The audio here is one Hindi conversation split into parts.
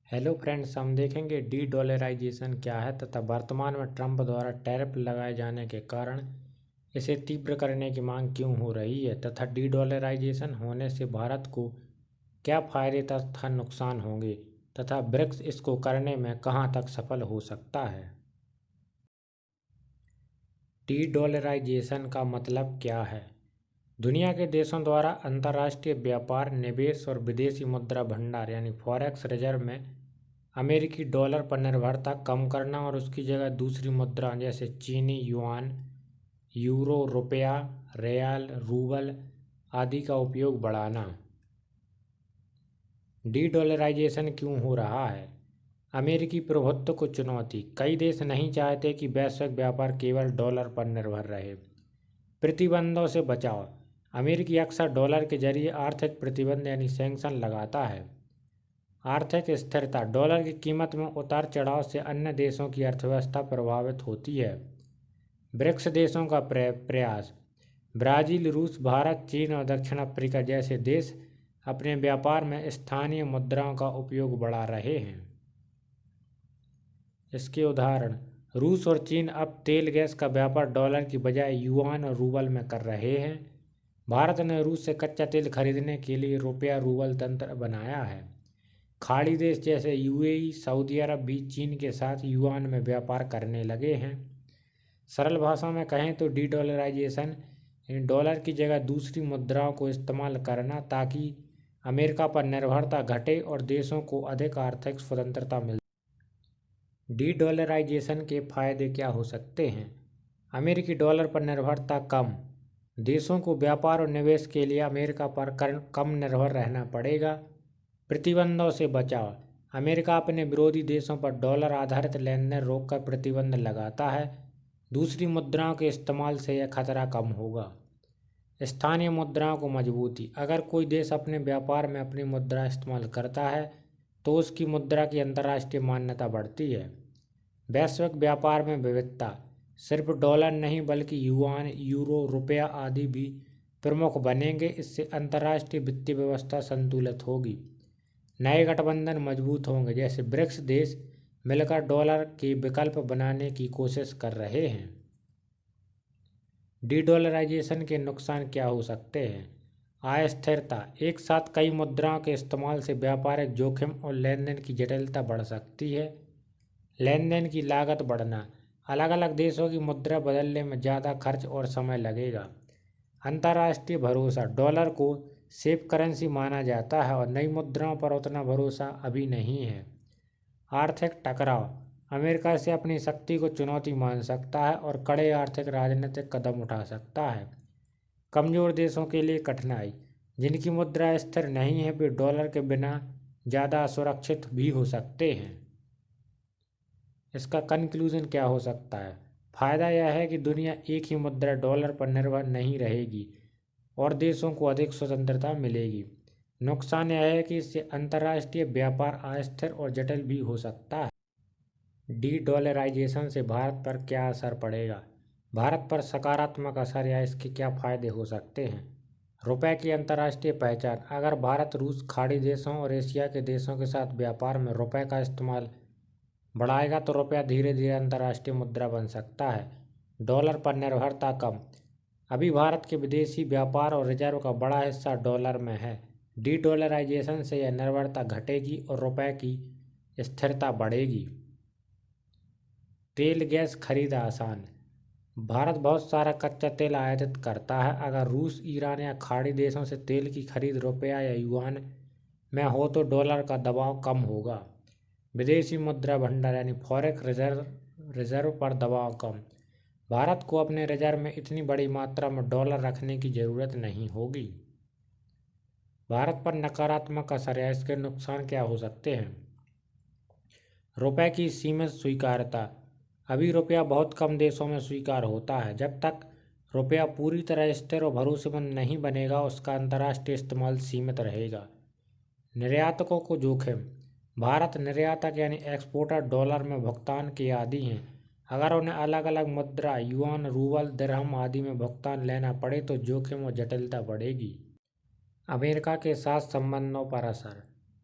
हेलो फ्रेंड्स, हम देखेंगे डी डॉलराइजेशन क्या है तथा वर्तमान में ट्रंप द्वारा टैरिफ लगाए जाने के कारण इसे तीव्र करने की मांग क्यों हो रही है तथा डी डॉलराइजेशन होने से भारत को क्या फायदे तथा नुकसान होंगे तथा ब्रिक्स इसको करने में कहां तक सफल हो सकता है। डी डॉलराइजेशन का मतलब क्या है? दुनिया के देशों द्वारा अंतर्राष्ट्रीय व्यापार, निवेश और विदेशी मुद्रा भंडार यानी फॉरेक्स रिजर्व में अमेरिकी डॉलर पर निर्भरता कम करना और उसकी जगह दूसरी मुद्रा जैसे चीनी युआन, यूरो, रुपया, रियाल, रूबल आदि का उपयोग बढ़ाना। डी डॉलराइजेशन क्यों हो रहा है? अमेरिकी प्रभुत्व को चुनौती। कई देश नहीं चाहते कि वैश्विक व्यापार केवल डॉलर पर निर्भर रहे। प्रतिबंधों से बचाव। अमेरिकी अक्सर डॉलर के जरिए आर्थिक प्रतिबंध यानी सैंक्शन लगाता है। आर्थिक स्थिरता। डॉलर की कीमत में उतार चढ़ाव से अन्य देशों की अर्थव्यवस्था प्रभावित होती है। ब्रिक्स देशों का प्रयास। ब्राज़ील, रूस, भारत, चीन और दक्षिण अफ्रीका जैसे देश अपने व्यापार में स्थानीय मुद्राओं का उपयोग बढ़ा रहे हैं। इसके उदाहरण, रूस और चीन अब तेल गैस का व्यापार डॉलर की बजाय युआन और रूबल में कर रहे हैं। भारत ने रूस से कच्चा तेल खरीदने के लिए रुपया रूबल तंत्र बनाया है। खाड़ी देश जैसे यूएई, सऊदी अरब भी चीन के साथ युआन में व्यापार करने लगे हैं। सरल भाषा में कहें तो डी डॉलराइजेशन डॉलर की जगह दूसरी मुद्राओं को इस्तेमाल करना ताकि अमेरिका पर निर्भरता घटे और देशों को अधिक आर्थिक स्वतंत्रता मिले। डी डॉलराइजेशन के फायदे क्या हो सकते हैं? अमेरिकी डॉलर पर निर्भरता कम। देशों को व्यापार और निवेश के लिए अमेरिका पर कम निर्भर रहना पड़ेगा। प्रतिबंधों से बचाव। अमेरिका अपने विरोधी देशों पर डॉलर आधारित लेन देन रोककर प्रतिबंध लगाता है। दूसरी मुद्राओं के इस्तेमाल से यह खतरा कम होगा। स्थानीय मुद्राओं को मजबूती। अगर कोई देश अपने व्यापार में अपनी मुद्रा इस्तेमाल करता है तो उसकी मुद्रा की अंतर्राष्ट्रीय मान्यता बढ़ती है। वैश्विक व्यापार में विविधता। सिर्फ डॉलर नहीं बल्कि युआन, यूरो, रुपया आदि भी प्रमुख बनेंगे। इससे अंतर्राष्ट्रीय वित्तीय व्यवस्था संतुलित होगी। नए गठबंधन मजबूत होंगे जैसे ब्रिक्स देश मिलकर डॉलर के विकल्प बनाने की कोशिश कर रहे हैं। डी डॉलराइजेशन के नुकसान क्या हो सकते हैं? अस्थिरता। एक साथ कई मुद्राओं के इस्तेमाल से व्यापारिक जोखिम और लेन देन की जटिलता बढ़ सकती है। लेन देन की लागत बढ़ना। अलग अलग देशों की मुद्रा बदलने में ज़्यादा खर्च और समय लगेगा। अंतर्राष्ट्रीय भरोसा। डॉलर को सेफ करेंसी माना जाता है और नई मुद्राओं पर उतना भरोसा अभी नहीं है। आर्थिक टकराव। अमेरिका से अपनी शक्ति को चुनौती मान सकता है और कड़े आर्थिक राजनीतिक कदम उठा सकता है। कमज़ोर देशों के लिए कठिनाई। जिनकी मुद्रा स्थिर नहीं है वे डॉलर के बिना ज़्यादा असुरक्षित भी हो सकते हैं। इसका कंक्लूजन क्या हो सकता है? फायदा यह है कि दुनिया एक ही मुद्रा डॉलर पर निर्भर नहीं रहेगी और देशों को अधिक स्वतंत्रता मिलेगी। नुकसान यह है कि इससे अंतर्राष्ट्रीय व्यापार अस्थिर और जटिल भी हो सकता है। डी डॉलराइजेशन से भारत पर क्या असर पड़ेगा? भारत पर सकारात्मक असर या इसके क्या फायदे हो सकते हैं? रुपए की अंतर्राष्ट्रीय पहचान। अगर भारत, रूस, खाड़ी देशों और एशिया के देशों के साथ व्यापार में रुपए का इस्तेमाल बढ़ाएगा तो रुपया धीरे धीरे अंतर्राष्ट्रीय मुद्रा बन सकता है। डॉलर पर निर्भरता कम। अभी भारत के विदेशी व्यापार और रिजर्व का बड़ा हिस्सा डॉलर में है। डी डॉलराइजेशन से यह निर्भरता घटेगी और रुपए की स्थिरता बढ़ेगी। तेल गैस खरीद आसान। भारत बहुत सारा कच्चा तेल आयातित करता है। अगर रूस, ईरान या खाड़ी देशों से तेल की खरीद रुपया या युआन में हो तो डॉलर का दबाव कम होगा। विदेशी मुद्रा भंडार यानी फॉरेक्स रिजर्व पर दबाव कम। भारत को अपने रिजर्व में इतनी बड़ी मात्रा में डॉलर रखने की ज़रूरत नहीं होगी। भारत पर नकारात्मक असर या इसके नुकसान क्या हो सकते हैं? रुपए की सीमित स्वीकार्यता। अभी रुपया बहुत कम देशों में स्वीकार होता है। जब तक रुपया पूरी तरह स्थिर और भरोसेमंद नहीं बनेगा उसका अंतर्राष्ट्रीय इस्तेमाल सीमित रहेगा। निर्यातकों को जोखिम। भारत निर्यातक यानी एक्सपोर्टर डॉलर में भुगतान के आदी हैं। अगर उन्हें अलग अलग मुद्रा युआन, रूबल, दिरहम आदि में भुगतान लेना पड़े तो जोखिम और जटिलता बढ़ेगी। अमेरिका के साथ संबंधों पर असर।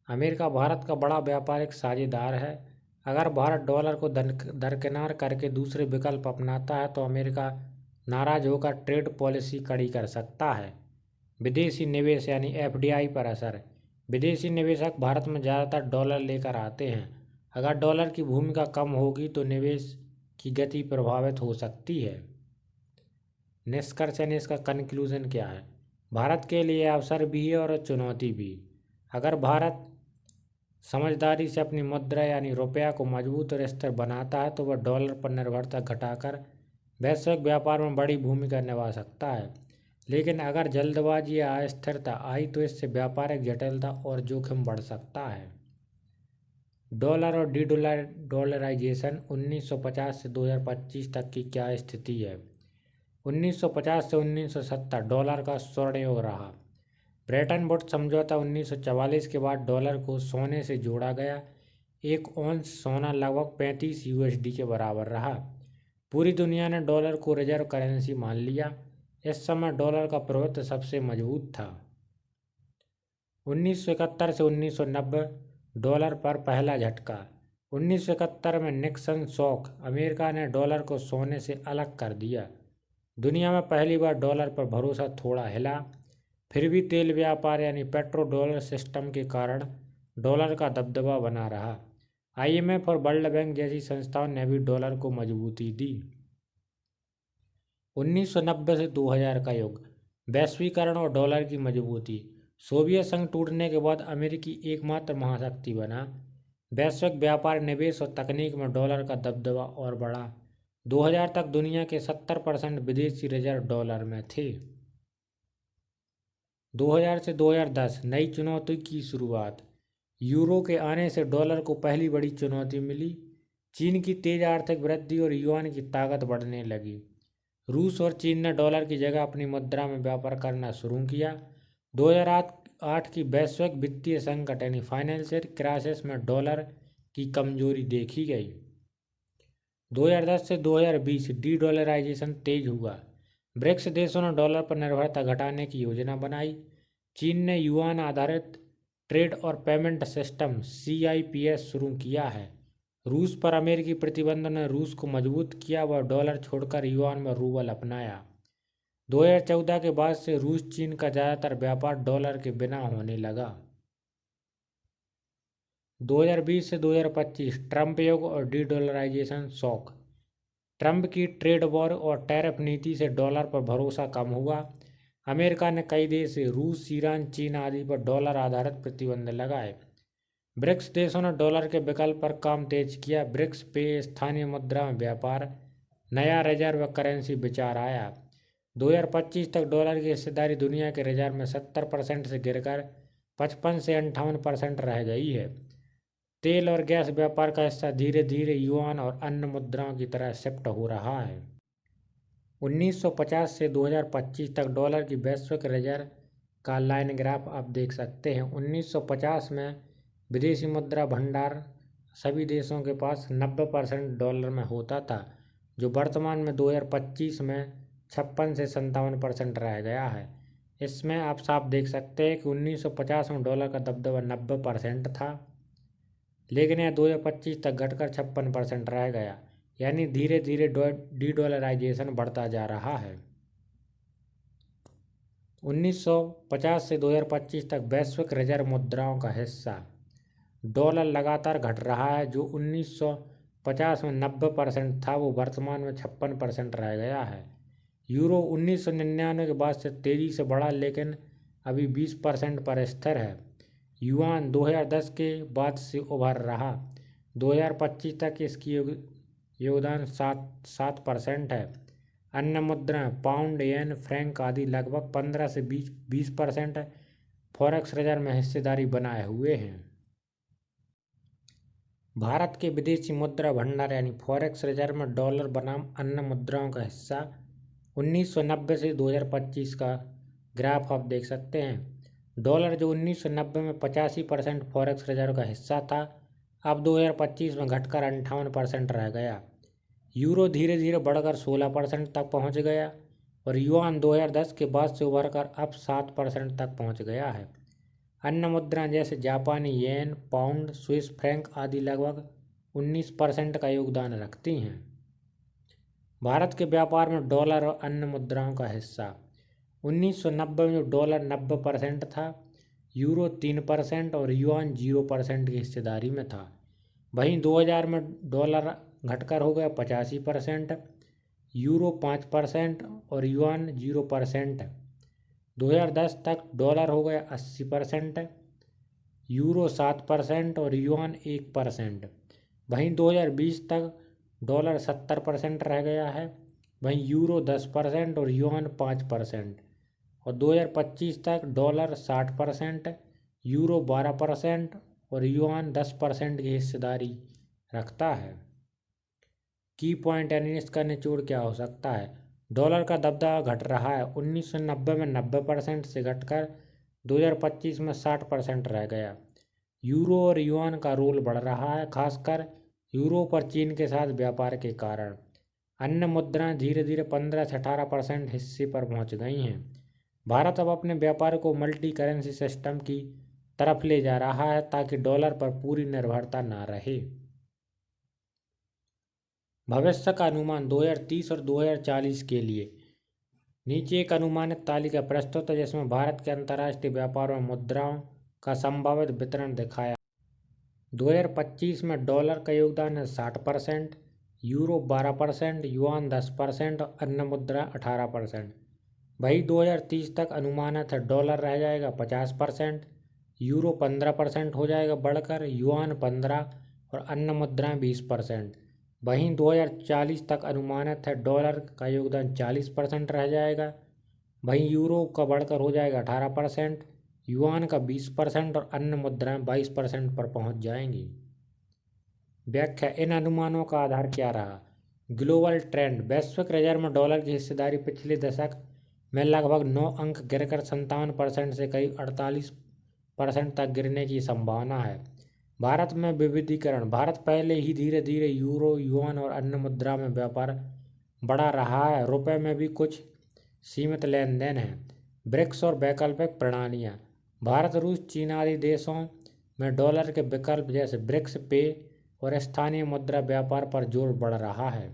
अमेरिका भारत का बड़ा व्यापारिक साझेदार है। अगर भारत डॉलर को दरकिनार करके दूसरे विकल्प अपनाता है तो अमेरिका नाराज होकर ट्रेड पॉलिसी कड़ी कर सकता है। विदेशी निवेश यानी एफडीआई पर असर। विदेशी निवेशक भारत में ज़्यादातर डॉलर लेकर आते हैं। अगर डॉलर की भूमिका कम होगी तो निवेश की गति प्रभावित हो सकती है। निष्कर्ष यानी इसका कंक्लूजन क्या है? भारत के लिए अवसर भी है और चुनौती भी। अगर भारत समझदारी से अपनी मुद्रा यानी रुपया को मजबूत और स्थिर बनाता है तो वह डॉलर पर निर्भरता घटाकर वैश्विक व्यापार में बड़ी भूमिका निभा सकता है। लेकिन अगर जल्दबाजी या अस्थिरता आई तो इससे व्यापारिक जटिलता और जोखिम बढ़ सकता है। डॉलर और डॉलराइजेशन 1950 से 2025 तक की क्या स्थिति है? 1950 से 1970 डॉलर का स्वर्ण युग रहा। ब्रेटन वुड्स समझौता 1944 के बाद डॉलर को सोने से जोड़ा गया। एक औंस सोना लगभग 35 यूएसडी के बराबर रहा। पूरी दुनिया ने डॉलर को रिजर्व करेंसी मान लिया। इस समय डॉलर का प्रभुत्व सबसे मजबूत था। 1971 से 1990 डॉलर पर पहला झटका। 1971 में निक्सन शॉक। अमेरिका ने डॉलर को सोने से अलग कर दिया। दुनिया में पहली बार डॉलर पर भरोसा थोड़ा हिला। फिर भी तेल व्यापार यानी पेट्रो डॉलर सिस्टम के कारण डॉलर का दबदबा बना रहा। आईएमएफ और वर्ल्ड बैंक जैसी संस्थाओं ने भी डॉलर को मजबूती दी। 1990 से 2000 का युग। वैश्वीकरण और डॉलर की मजबूती। सोवियत संघ टूटने के बाद अमेरिकी एकमात्र महाशक्ति बना। वैश्विक व्यापार, निवेश और तकनीक में डॉलर का दबदबा और बढ़ा। 2000 तक दुनिया के 70% विदेशी रिजर्व डॉलर में थे। 2000 से 2010 नई चुनौती की शुरुआत। यूरो के आने से डॉलर को पहली बड़ी चुनौती मिली। चीन की तेज आर्थिक वृद्धि और युआन की ताकत बढ़ने लगी। रूस और चीन ने डॉलर की जगह अपनी मुद्रा में व्यापार करना शुरू किया। 2008 की वैश्विक वित्तीय संकट यानी फाइनेंशियल क्राइसिस में डॉलर की कमजोरी देखी गई। 2010 से 2020 डी डॉलराइजेशन तेज हुआ। ब्रिक्स देशों ने डॉलर पर निर्भरता घटाने की योजना बनाई। चीन ने युआन आधारित ट्रेड और पेमेंट सिस्टम CIPS शुरू किया है। रूस पर अमेरिकी प्रतिबंधों ने रूस को मजबूत किया। वह डॉलर छोड़कर युआन में रूबल अपनाया। 2014 के बाद से रूस चीन का ज़्यादातर व्यापार डॉलर के बिना होने लगा। 2020 से 2025 ट्रंप युग और डी डॉलराइजेशन शॉक। ट्रंप की ट्रेड वॉर और टैरिफ नीति से डॉलर पर भरोसा कम हुआ। अमेरिका ने कई देश रूस, ईरान, चीन आदि पर डॉलर आधारित प्रतिबंध लगाए। ब्रिक्स देशों ने डॉलर के विकल्प पर काम तेज किया। ब्रिक्स पे स्थानीय मुद्रा में व्यापार, नया रिजर्व करेंसी विचार आया। 2025 तक डॉलर की हिस्सेदारी दुनिया के रिजर्व में 70% से गिरकर 55 से 58% रह गई है। तेल और गैस व्यापार का हिस्सा धीरे धीरे युआन और अन्य मुद्राओं की तरह शिफ्ट हो रहा है। 1950 से 2025 तक डॉलर की वैश्विक रिजर्व का लाइन ग्राफ आप देख सकते हैं। 1950 में विदेशी मुद्रा भंडार सभी देशों के पास 90% डॉलर में होता था, जो वर्तमान में 2025 में 56 से 57% रह गया है। इसमें आप साफ देख सकते हैं कि 1950 में डॉलर का दबदबा 90% था, लेकिन यह 2025 तक घटकर 56% रह गया। यानी धीरे धीरे डी डॉलराइजेशन बढ़ता जा रहा है। 1950 से 2025 तक वैश्विक रिजर्व मुद्राओं का हिस्सा डॉलर लगातार घट रहा है। जो 1950 में 90% था वो वर्तमान में 56% रह गया है। यूरो 1999 के बाद से तेजी से बढ़ा, लेकिन अभी 20% पर स्थिर है। युआन 2010 के बाद से उभर रहा। 2025 तक इसकी योगदान 7% है। अन्य मुद्राएं पाउंड, येन, फ्रैंक आदि लगभग 15 से 20% फॉरेक्स रिजर्व में हिस्सेदारी बनाए हुए हैं। भारत के विदेशी मुद्रा भंडार यानी फॉरेक्स रिजर्व में डॉलर बनाम अन्य मुद्राओं का हिस्सा 1990 से 2025 का ग्राफ आप देख सकते हैं। डॉलर जो 1990 में 85% फॉरेक्स रिजर्व का हिस्सा था, अब 2025 में घटकर 58% रह गया। यूरो धीरे धीरे बढ़कर 16% तक पहुंच गया और युआन 2010 के बाद से उभरकर अब 7% तक पहुंच गया है। अन्य मुद्राएं जैसे जापानी येन, पाउंड, स्विस फ्रैंक आदि लगभग 19% का योगदान रखती हैं। भारत के व्यापार में डॉलर और अन्य मुद्राओं का हिस्सा 1990 में डॉलर 90% था, यूरो 3% और युआन 0% की हिस्सेदारी में था। वहीं 2000 में डॉलर घटकर हो गया 85%, यूरो 5% और युआन 0%। 2010 तक डॉलर हो गया 80%, यूरो 7% और युआन 1%। वहीं 2020 तक डॉलर 70% रह गया है, वहीं यूरो 10% और युआन 5%। और 2025 तक डॉलर 60%, यूरो 12% और युआन 10% की हिस्सेदारी रखता है। की पॉइंट यानी इसका निचोड़ क्या हो सकता है? डॉलर का दबदबा घट रहा है। 1990 में 90% से घटकर 2025 में 60% रह गया। यूरो और युआन का रोल बढ़ रहा है, खासकर यूरो पर चीन के साथ व्यापार के कारण। अन्य मुद्राएं धीरे धीरे 15 से 18% हिस्से पर पहुंच गई हैं। भारत अब अपने व्यापार को मल्टी करेंसी सिस्टम की तरफ ले जा रहा है ताकि डॉलर पर पूरी निर्भरता न रहे। भविष्य का अनुमान 2030 और 2040 के लिए। नीचे एक अनुमानित तालिका प्रस्तुत है जिसमें भारत के अंतर्राष्ट्रीय व्यापार में मुद्राओं का संभावित वितरण दिखाया। 2025 में डॉलर का योगदान है 60%, यूरो 12%, युआन 10% और अन्य मुद्रा 18%। वही 2030 तक अनुमानित है डॉलर रह जाएगा 50%, यूरो 15% हो जाएगा बढ़कर, युआन 15% और अन्य मुद्राएं 20%। वहीं 2040 तक अनुमानित है डॉलर का योगदान 40% रह जाएगा, वहीं यूरो का बढ़कर हो जाएगा 18%, युआन का 20% और अन्य मुद्राएं 22% पर पहुंच जाएंगी। व्याख्या। इन अनुमानों का आधार क्या रहा? Global trend. वैश्विक रिजर्व में डॉलर की हिस्सेदारी पिछले दशक में लगभग 9 अंक गिरकर 57% से करीब 48% तक गिरने की संभावना है। भारत में विविधीकरण। भारत पहले ही धीरे धीरे यूरो, युआन और अन्य मुद्रा में व्यापार बढ़ा रहा है। रुपए में भी कुछ सीमित लेन देन है। ब्रिक्स और वैकल्पिक प्रणालियाँ। भारत, रूस, चीन आदि देशों में डॉलर के विकल्प जैसे ब्रिक्स पे और स्थानीय मुद्रा व्यापार पर जोर बढ़ रहा है।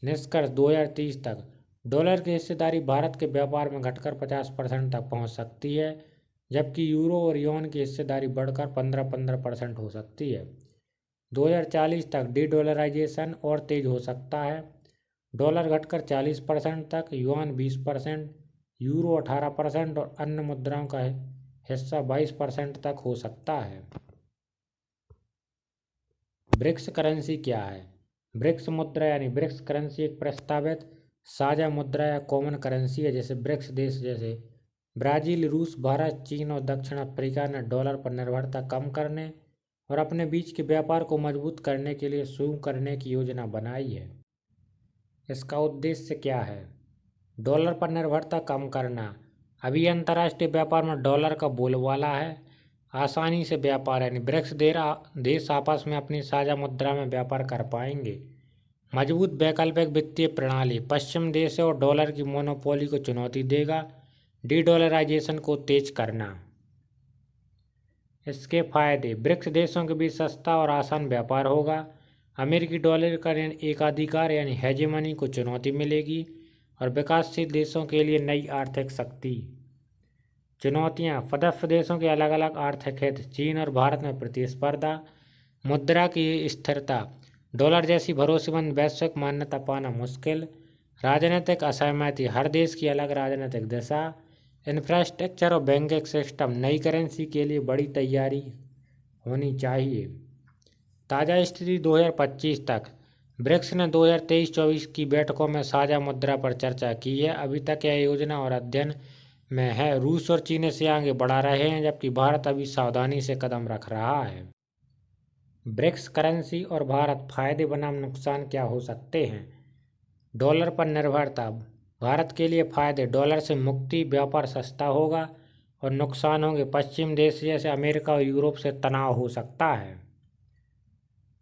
निष्कर्ष। 2030 तक डॉलर की हिस्सेदारी भारत के व्यापार में घटकर 50% तक पहुंच सकती है, जबकि यूरो और युआन की हिस्सेदारी बढ़कर 15% हो सकती है। 2040 तक डी डॉलराइजेशन और तेज हो सकता है। डॉलर घटकर 40% तक, युआन 20%, यूरो 18% और अन्य मुद्राओं का हिस्सा 22% तक हो सकता है। ब्रिक्स करेंसी क्या है? ब्रिक्स मुद्रा यानी ब्रिक्स करेंसी एक प्रस्तावित साझा मुद्रा या कॉमन करेंसी है जिसे ब्रिक्स देश जैसे ब्राजील, रूस, भारत, चीन और दक्षिण अफ्रीका ने डॉलर पर निर्भरता कम करने और अपने बीच के व्यापार को मजबूत करने के लिए शुरू करने की योजना बनाई है। इसका उद्देश्य क्या है? डॉलर पर निर्भरता कम करना। अभी अंतर्राष्ट्रीय व्यापार में डॉलर का बोलबाला है। आसानी से व्यापार यानी ब्रिक्स देश आपस में अपनी साझा मुद्रा में व्यापार कर पाएंगे। मजबूत वैकल्पिक वित्तीय प्रणाली। पश्चिम देशों और डॉलर की मोनोपोली को चुनौती देगा। डी डॉलराइजेशन को तेज करना। इसके फायदे। ब्रिक्स देशों के बीच सस्ता और आसान व्यापार होगा। अमेरिकी डॉलर का एकाधिकार यानी हेजेमनी को चुनौती मिलेगी और विकासशील देशों के लिए नई आर्थिक शक्ति। चुनौतियां। सदस्य देशों के अलग अलग आर्थिक हित। चीन और भारत में प्रतिस्पर्धा। मुद्रा की स्थिरता। डॉलर जैसी भरोसेमंद वैश्विक मान्यता पाना मुश्किल। राजनीतिक असहमति। हर देश की अलग राजनीतिक दिशा। इंफ्रास्ट्रक्चर और बैंकिंग सिस्टम। नई करेंसी के लिए बड़ी तैयारी होनी चाहिए। ताज़ा स्थिति 2025 तक। ब्रिक्स ने 2023-24 की बैठकों में साझा मुद्रा पर चर्चा की है। अभी तक यह योजना और अध्ययन में है। रूस और चीन इसे आगे बढ़ा रहे हैं, जबकि भारत अभी सावधानी से कदम रख रहा है। ब्रिक्स करेंसी और भारत। फायदे बनाम नुकसान क्या हो सकते हैं? डॉलर पर निर्भरता। भारत के लिए फायदे। डॉलर से मुक्ति, व्यापार सस्ता होगा। और नुकसान होंगे। पश्चिम देश जैसे अमेरिका और यूरोप से तनाव हो सकता है।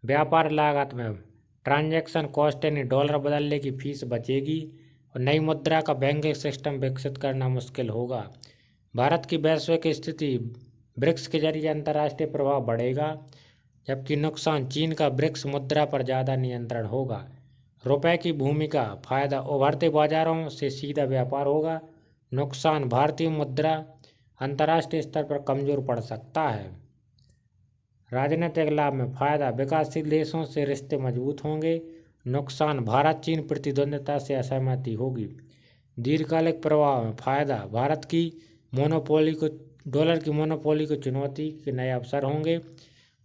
व्यापार लागत में ट्रांजैक्शन कॉस्ट यानी डॉलर बदलने की फीस बचेगी और नई मुद्रा का बैंकिंग सिस्टम विकसित करना मुश्किल होगा। भारत की वैश्विक स्थिति, ब्रिक्स के जरिए अंतर्राष्ट्रीय प्रभाव बढ़ेगा, जबकि नुकसान चीन का ब्रिक्स मुद्रा पर ज़्यादा नियंत्रण होगा। रुपए की भूमिका, फायदा उभरते बाजारों से सीधा व्यापार होगा, नुकसान भारतीय मुद्रा अंतर्राष्ट्रीय स्तर पर कमजोर पड़ सकता है। राजनीतिक लाभ में फायदा, विकासशील देशों से रिश्ते मजबूत होंगे, नुकसान भारत चीन प्रतिद्वंद्विता से असहमति होगी। दीर्घकालिक प्रभाव में फायदा, भारत की मोनोपोली को, डॉलर की मोनोपोली को चुनौती के नए अवसर होंगे,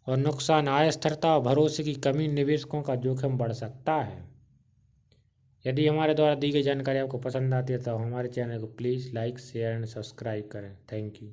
और नुकसान अस्थिरता और भरोसे की कमी, निवेशकों का जोखिम बढ़ सकता है। यदि हमारे द्वारा दी गई जानकारी आपको पसंद आती है तो हमारे चैनल को please like, share and subscribe करें। Thank you.